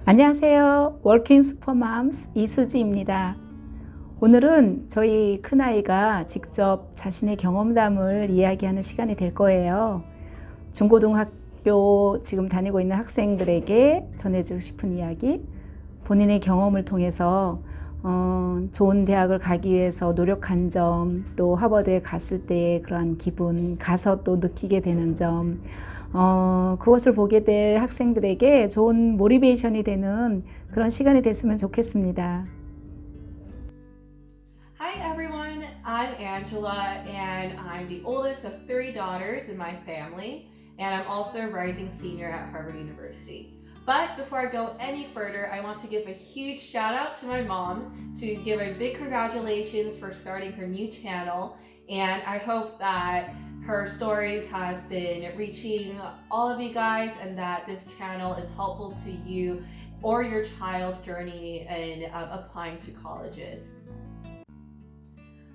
안녕하세요. 워킹 슈퍼맘스 이수지입니다. 오늘은 저희 큰아이가 직접 자신의 경험담을 이야기하는 시간이 될 거예요. 중고등학교 지금 다니고 있는 학생들에게 전해주고 싶은 이야기, 본인의 경험을 통해서 좋은 대학을 가기 위해서 노력한 점, 또 하버드에 갔을 때의 그러한 기분, 가서 또 느끼게 되는 점, 그것을 보게 될 학생들에게 좋은 모티베이션이 되는 그런 시간이 됐으면 좋겠습니다. Hi everyone, I'm Angela and I'm the oldest of 3 daughters in my family and I'm also a rising senior at Harvard University. But before I go any further, I want to give a huge shout out to my mom to give a big congratulations for starting her new channel, and I hope that her stories has been reaching all of you guys and that this channel is helpful to you or your child's journey in applying to colleges.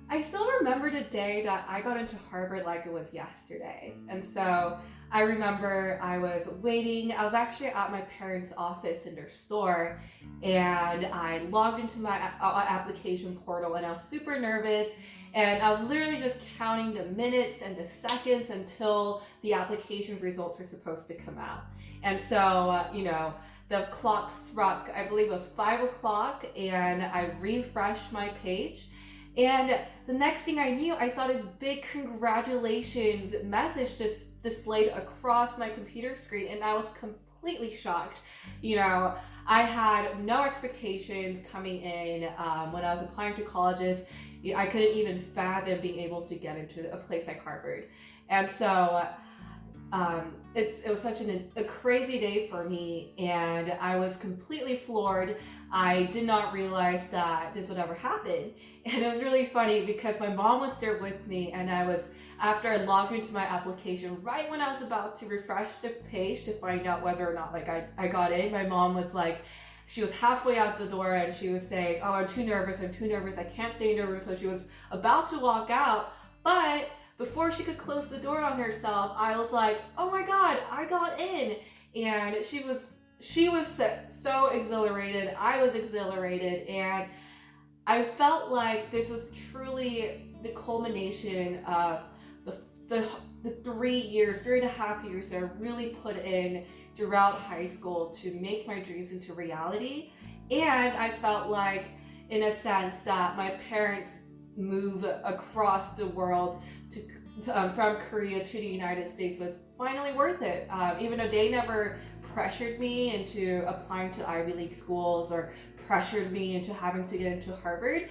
I still remember the day that I got into Harvard like it was yesterday. And so I remember I was actually at my parents' office in their store, and I logged into my application portal and I was super nervous. And I was literally just counting the minutes and the seconds until the application results were supposed to come out. And so, the clock struck, I believe it was 5 o'clock, and I refreshed my page. And the next thing I knew, I saw this big congratulations message just displayed across my computer screen, and I was completely shocked. I had no expectations coming in when I was applying to colleges. I couldn't even fathom being able to get into a place like Harvard. And so it was such a crazy day for me, and I was completely floored. I did not realize that this would ever happen. And it was really funny because my mom was there with me, and after I logged into my application, right when I was about to refresh the page to find out whether or not I got in, my mom was like, she was halfway out the door and she was saying, "Oh, I'm too nervous, I can't stay nervous." So she was about to walk out, but before she could close the door on herself, I was like, "Oh my God, I got in." And she was so exhilarated. I was exhilarated, and I felt like this was truly the culmination of the 3.5 years that I really put in throughout high school to make my dreams into reality. And I felt like, in a sense, that my parents' move across the world from Korea to the United States was finally worth it. Even though they never pressured me into applying to Ivy League schools or pressured me into having to get into Harvard,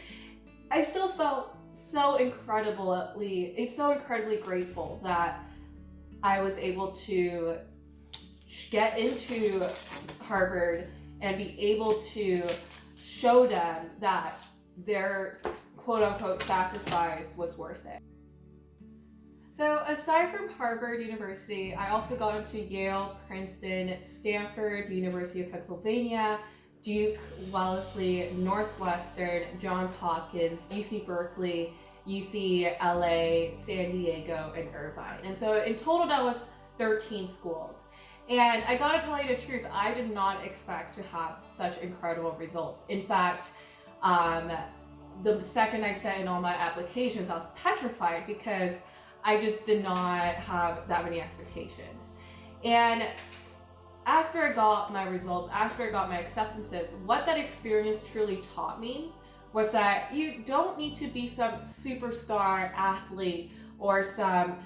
I still felt so incredibly grateful that I was able to get into Harvard and be able to show them that their quote-unquote sacrifice was worth it. So aside from Harvard University, I also got into Yale, Princeton, Stanford, University of Pennsylvania, Duke, Wellesley, Northwestern, Johns Hopkins, UC Berkeley, UCLA, San Diego, and Irvine. And so in total that was 13 schools. And I gotta tell you the truth, I did not expect to have such incredible results. In fact, the second I sent in all my applications, I was petrified because I just did not have that many expectations. And after I got my results, after I got my acceptances, what that experience truly taught me was that you don't need to be some superstar athlete or some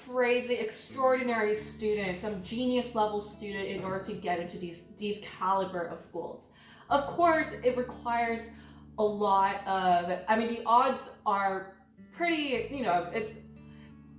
crazy, extraordinary student, some genius level student in order to get into these caliber of schools. Of course, it requires a lot of, the odds are pretty,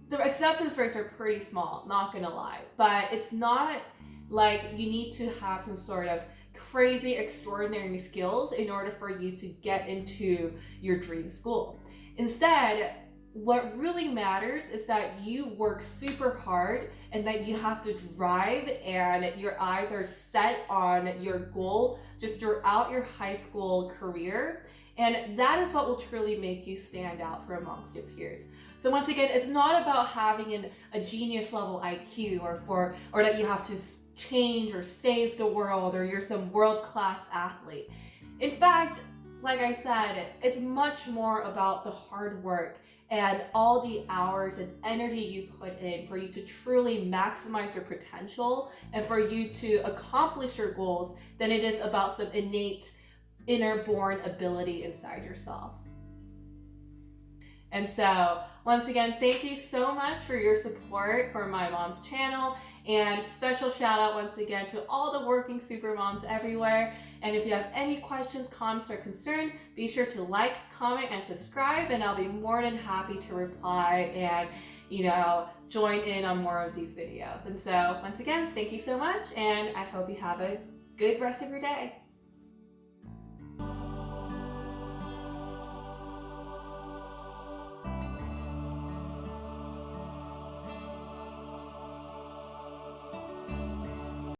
the acceptance rates are pretty small, not gonna lie, but it's not like you need to have some sort of crazy, extraordinary skills in order for you to get into your dream school. Instead, what really matters is that you work super hard and that you have to drive and your eyes are set on your goal just throughout your high school career. And that is what will truly make you stand out from amongst your peers. So once again, it's not about having a genius level IQ or that you have to change or save the world or you're some world-class athlete. In fact, like I said, it's much more about the hard work and all the hours and energy you put in for you to truly maximize your potential and for you to accomplish your goals than it is about some innate inner-born ability inside yourself. And so, once again, thank you so much for your support for my mom's channel, and special shout out once again to all the working super moms everywhere. And if you have any questions, comments, or concern, be sure to like, comment, and subscribe, and I'll be more than happy to reply and, join in on more of these videos. And so, once again, thank you so much, and I hope you have a good rest of your day.